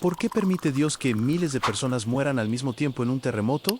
¿Por qué permite Dios que miles de personas mueran al mismo tiempo en un terremoto?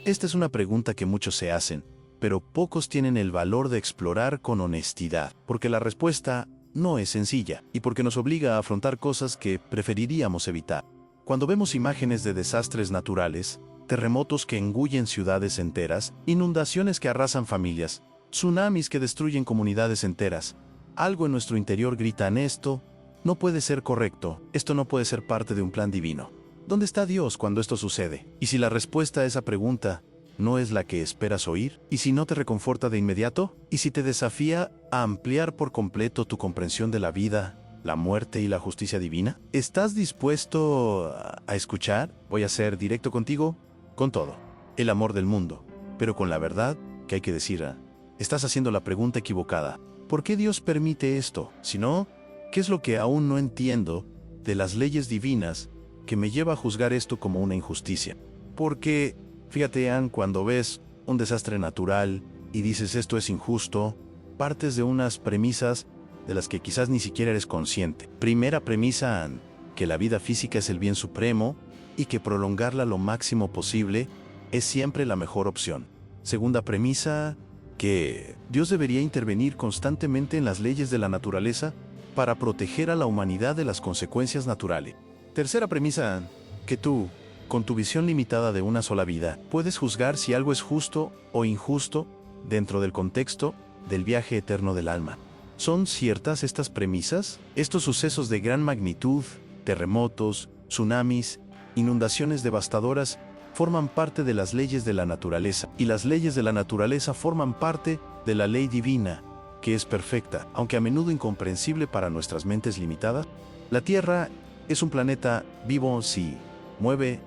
Esta es una pregunta que muchos se hacen, pero pocos tienen el valor de explorar con honestidad, porque la respuesta no es sencilla y porque nos obliga a afrontar cosas que preferiríamos evitar. Cuando vemos imágenes de desastres naturales, terremotos que engullen ciudades enteras, inundaciones que arrasan familias, tsunamis que destruyen comunidades enteras, algo en nuestro interior grita en esto no puede ser correcto, esto no puede ser parte de un plan divino. ¿Dónde está Dios cuando esto sucede? Y si la respuesta a esa pregunta no es la que esperas oír, y si no te reconforta de inmediato, y si te desafía a ampliar por completo tu comprensión de la vida, la muerte y la justicia divina, ¿estás dispuesto a escuchar? Voy a ser directo contigo, con todo, el amor del mundo, pero con la verdad que hay que decir, estás haciendo la pregunta equivocada. ¿Por qué Dios permite esto? Si no, ¿qué es lo que aún no entiendo de las leyes divinas que me lleva a juzgar esto como una injusticia? Porque, fíjate, Ann, cuando ves un desastre natural y dices esto es injusto, partes de unas premisas de las que quizás ni siquiera eres consciente. Primera premisa, Ann, que la vida física es el bien supremo y que prolongarla lo máximo posible es siempre la mejor opción. Segunda premisa, que Dios debería intervenir constantemente en las leyes de la naturaleza para proteger a la humanidad de las consecuencias naturales. Tercera premisa, que tú, con tu visión limitada de una sola vida, puedes juzgar si algo es justo o injusto dentro del contexto del viaje eterno del alma. ¿Son ciertas estas premisas? Estos sucesos de gran magnitud, terremotos, tsunamis, inundaciones devastadoras, forman parte de las leyes de la naturaleza, y las leyes de la naturaleza forman parte de la ley divina, que es perfecta, aunque a menudo incomprensible para nuestras mentes limitadas. La Tierra es un planeta vivo, sí, mueve,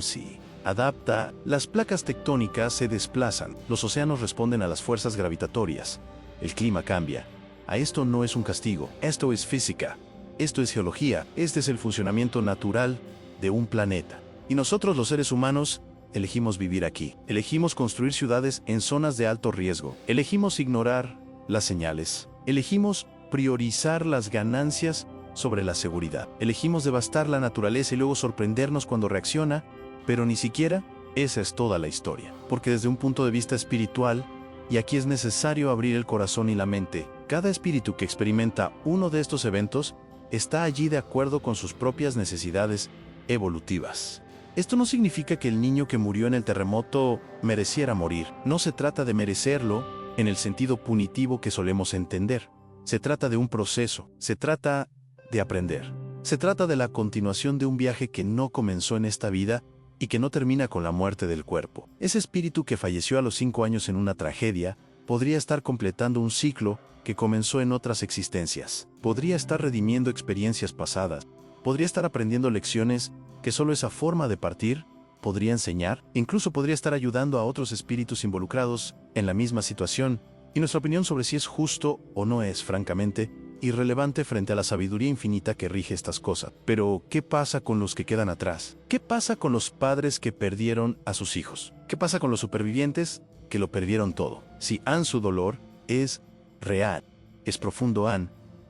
sí, adapta, las placas tectónicas se desplazan, los océanos responden a las fuerzas gravitatorias, el clima cambia. A esto no es un castigo, esto es física, esto es geología, este es el funcionamiento natural de un planeta. Y nosotros los seres humanos elegimos vivir aquí, elegimos construir ciudades en zonas de alto riesgo, elegimos ignorar las señales, elegimos priorizar las ganancias sobre la seguridad, elegimos devastar la naturaleza y luego sorprendernos cuando reacciona, pero ni siquiera esa es toda la historia, porque desde un punto de vista espiritual, y aquí es necesario abrir el corazón y la mente, cada espíritu que experimenta uno de estos eventos está allí de acuerdo con sus propias necesidades evolutivas. Esto no significa que el niño que murió en el terremoto mereciera morir. No se trata de merecerlo en el sentido punitivo que solemos entender. Se trata de un proceso, se trata de aprender. Se trata de la continuación de un viaje que no comenzó en esta vida y que no termina con la muerte del cuerpo. Ese espíritu que falleció a los 5 años en una tragedia podría estar completando un ciclo que comenzó en otras existencias. Podría estar redimiendo experiencias pasadas. Podría estar aprendiendo lecciones que solo esa forma de partir podría enseñar, incluso podría estar ayudando a otros espíritus involucrados en la misma situación, y nuestra opinión sobre si es justo o no es, francamente, irrelevante frente a la sabiduría infinita que rige estas cosas. Pero, ¿qué pasa con los que quedan atrás? ¿Qué pasa con los padres que perdieron a sus hijos? ¿Qué pasa con los supervivientes que lo perdieron todo? Si su dolor es real, es profundo,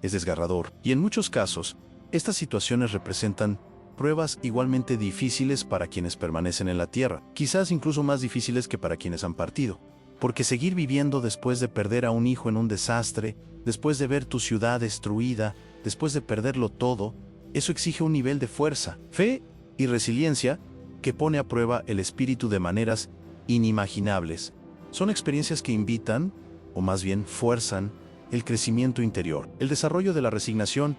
es desgarrador, y en muchos casos, estas situaciones representan pruebas igualmente difíciles para quienes permanecen en la Tierra, quizás incluso más difíciles que para quienes han partido. Porque seguir viviendo después de perder a un hijo en un desastre, después de ver tu ciudad destruida, después de perderlo todo, eso exige un nivel de fuerza, fe y resiliencia que pone a prueba el espíritu de maneras inimaginables. Son experiencias que invitan, o más bien fuerzan, el crecimiento interior, el desarrollo de la resignación,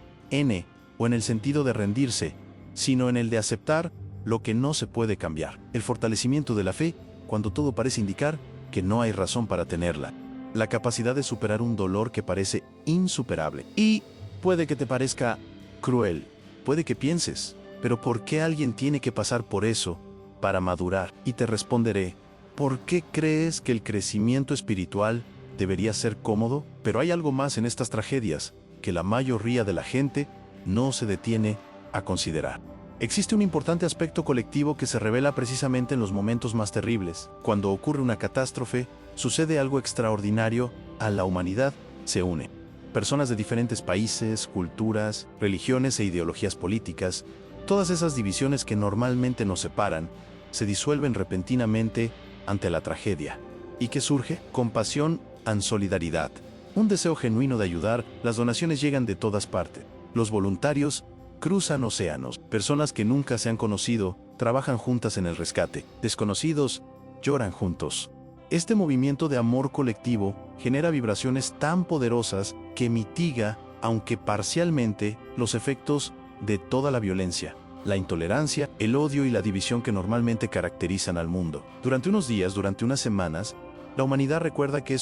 o en el sentido de rendirse, sino en el de aceptar lo que no se puede cambiar. El fortalecimiento de la fe, cuando todo parece indicar que no hay razón para tenerla. La capacidad de superar un dolor que parece insuperable. Y puede que te parezca cruel, puede que pienses, pero ¿por qué alguien tiene que pasar por eso para madurar? Y te responderé, ¿por qué crees que el crecimiento espiritual debería ser cómodo? Pero hay algo más en estas tragedias que la mayoría de la gente no se detiene a considerar. Existe un importante aspecto colectivo que se revela precisamente en los momentos más terribles. Cuando ocurre una catástrofe, sucede algo extraordinario, a la humanidad se une. Personas de diferentes países, culturas, religiones e ideologías políticas, todas esas divisiones que normalmente nos separan, se disuelven repentinamente ante la tragedia. ¿Y qué surge? Compasión and solidaridad. Un deseo genuino de ayudar. Las donaciones llegan de todas partes. Los voluntarios cruzan océanos. Personas que nunca se han conocido trabajan juntas en el rescate. Desconocidos lloran juntos. Este movimiento de amor colectivo genera vibraciones tan poderosas que mitiga, aunque parcialmente, los efectos de toda la violencia, la intolerancia, el odio y la división que normalmente caracterizan al mundo. Durante unos días, durante unas semanas, la humanidad recuerda que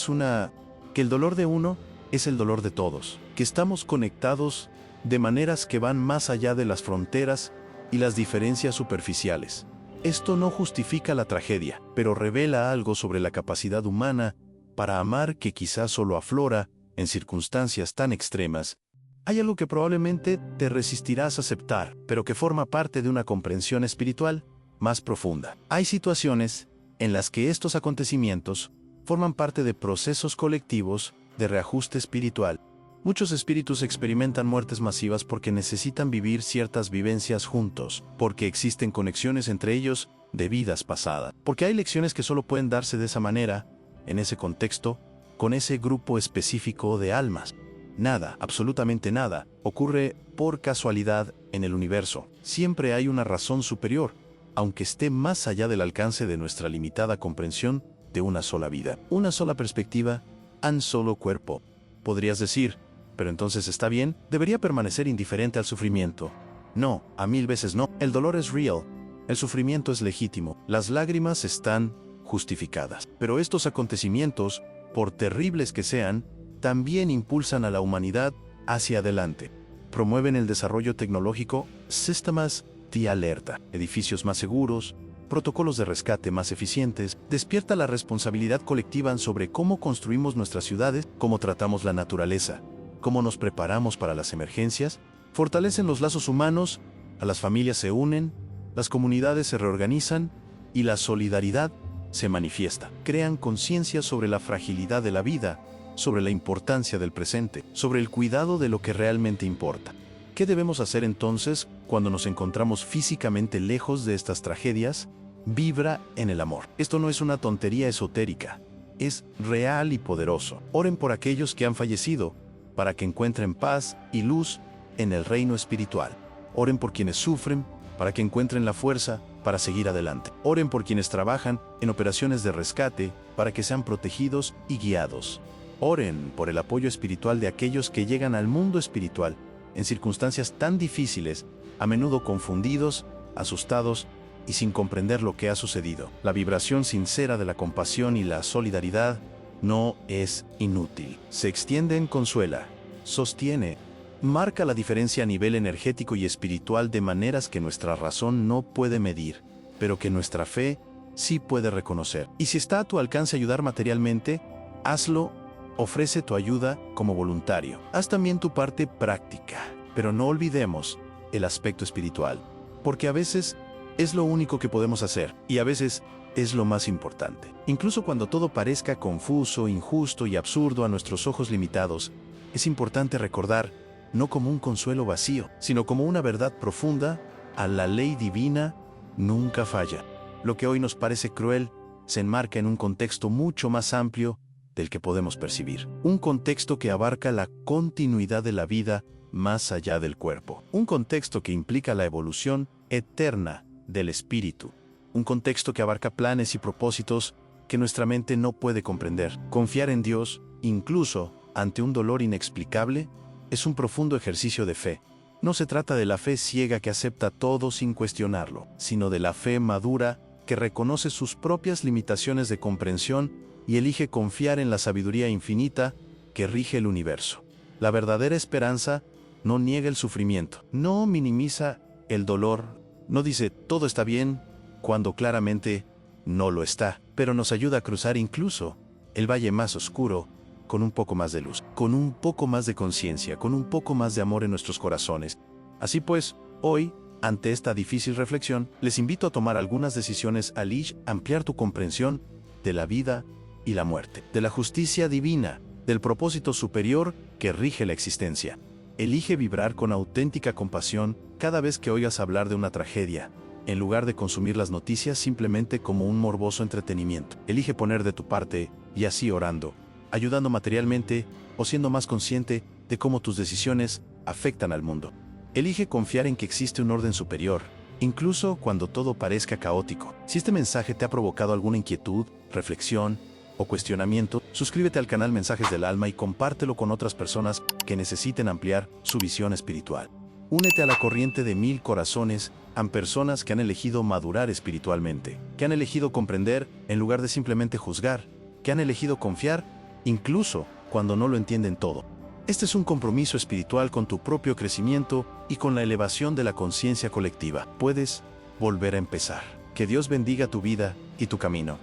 el dolor de uno es el dolor de todos, que estamos conectados de maneras que van más allá de las fronteras y las diferencias superficiales. Esto no justifica la tragedia, pero revela algo sobre la capacidad humana para amar que quizás solo aflora en circunstancias tan extremas. Hay algo que probablemente te resistirás a aceptar, pero que forma parte de una comprensión espiritual más profunda. Hay situaciones en las que estos acontecimientos forman parte de procesos colectivos de reajuste espiritual. Muchos espíritus experimentan muertes masivas porque necesitan vivir ciertas vivencias juntos, porque existen conexiones entre ellos de vidas pasadas, porque hay lecciones que solo pueden darse de esa manera, en ese contexto, con ese grupo específico de almas. Nada, absolutamente nada, ocurre por casualidad en el universo. Siempre hay una razón superior, aunque esté más allá del alcance de nuestra limitada comprensión de una sola vida, una sola perspectiva, un solo cuerpo. Podrías decir, pero entonces está bien, debería permanecer indiferente al sufrimiento. No, a 1000 veces no. El dolor es real, el sufrimiento es legítimo, las lágrimas están justificadas. Pero estos acontecimientos, por terribles que sean, también impulsan a la humanidad hacia adelante. Promueven el desarrollo tecnológico, sistemas de alerta, edificios más seguros, protocolos de rescate más eficientes, despierta la responsabilidad colectiva sobre cómo construimos nuestras ciudades, cómo tratamos la naturaleza, cómo nos preparamos para las emergencias, fortalecen los lazos humanos, a las familias se unen, las comunidades se reorganizan y la solidaridad se manifiesta. Crean conciencia sobre la fragilidad de la vida, sobre la importancia del presente, sobre el cuidado de lo que realmente importa. ¿Qué debemos hacer entonces cuando nos encontramos físicamente lejos de estas tragedias? Vibra en el amor. Esto no es una tontería esotérica, es real y poderoso. Oren por aquellos que han fallecido, para que encuentren paz y luz en el reino espiritual. Oren por quienes sufren, para que encuentren la fuerza para seguir adelante. Oren por quienes trabajan en operaciones de rescate, para que sean protegidos y guiados. Oren por el apoyo espiritual de aquellos que llegan al mundo espiritual en circunstancias tan difíciles, a menudo confundidos, asustados y sin comprender lo que ha sucedido. La vibración sincera de la compasión y la solidaridad no es inútil. Se extiende, consuela, sostiene, marca la diferencia a nivel energético y espiritual de maneras que nuestra razón no puede medir, pero que nuestra fe sí puede reconocer. Y si está a tu alcance ayudar materialmente, hazlo, ofrece tu ayuda como voluntario. Haz también tu parte práctica, pero no olvidemos el aspecto espiritual, porque a veces es lo único que podemos hacer, y a veces es lo más importante. Incluso cuando todo parezca confuso, injusto y absurdo a nuestros ojos limitados, es importante recordar, no como un consuelo vacío, sino como una verdad profunda, a la ley divina nunca falla. Lo que hoy nos parece cruel se enmarca en un contexto mucho más amplio del que podemos percibir. Un contexto que abarca la continuidad de la vida más allá del cuerpo. Un contexto que implica la evolución eterna del espíritu. Un contexto que abarca planes y propósitos que nuestra mente no puede comprender. Confiar en Dios, incluso ante un dolor inexplicable, es un profundo ejercicio de fe. No se trata de la fe ciega que acepta todo sin cuestionarlo, sino de la fe madura que reconoce sus propias limitaciones de comprensión y elige confiar en la sabiduría infinita que rige el universo. La verdadera esperanza no niega el sufrimiento, no minimiza el dolor, no dice todo está bien cuando claramente no lo está, pero nos ayuda a cruzar incluso el valle más oscuro con un poco más de luz, con un poco más de conciencia, con un poco más de amor en nuestros corazones. Así pues, hoy, ante esta difícil reflexión, les invito a tomar algunas decisiones al ampliar tu comprensión de la vida y la muerte, de la justicia divina del propósito superior que rige la existencia. Elige vibrar con auténtica compasión cada vez que oigas hablar de una tragedia, en lugar de consumir las noticias simplemente como un morboso entretenimiento. Elige poner de tu parte, y así orando, ayudando materialmente o siendo más consciente de cómo tus decisiones afectan al mundo. Elige confiar en que existe un orden superior, incluso cuando todo parezca caótico. Si este mensaje te ha provocado alguna inquietud, reflexión o cuestionamiento, suscríbete al canal Mensajes del Alma y compártelo con otras personas que necesiten ampliar su visión espiritual. Únete a la corriente de 1000 corazones a personas que han elegido madurar espiritualmente, que han elegido comprender en lugar de simplemente juzgar, que han elegido confiar incluso cuando no lo entienden todo. Este es un compromiso espiritual con tu propio crecimiento y con la elevación de la conciencia colectiva. Puedes volver a empezar. Que Dios bendiga tu vida y tu camino.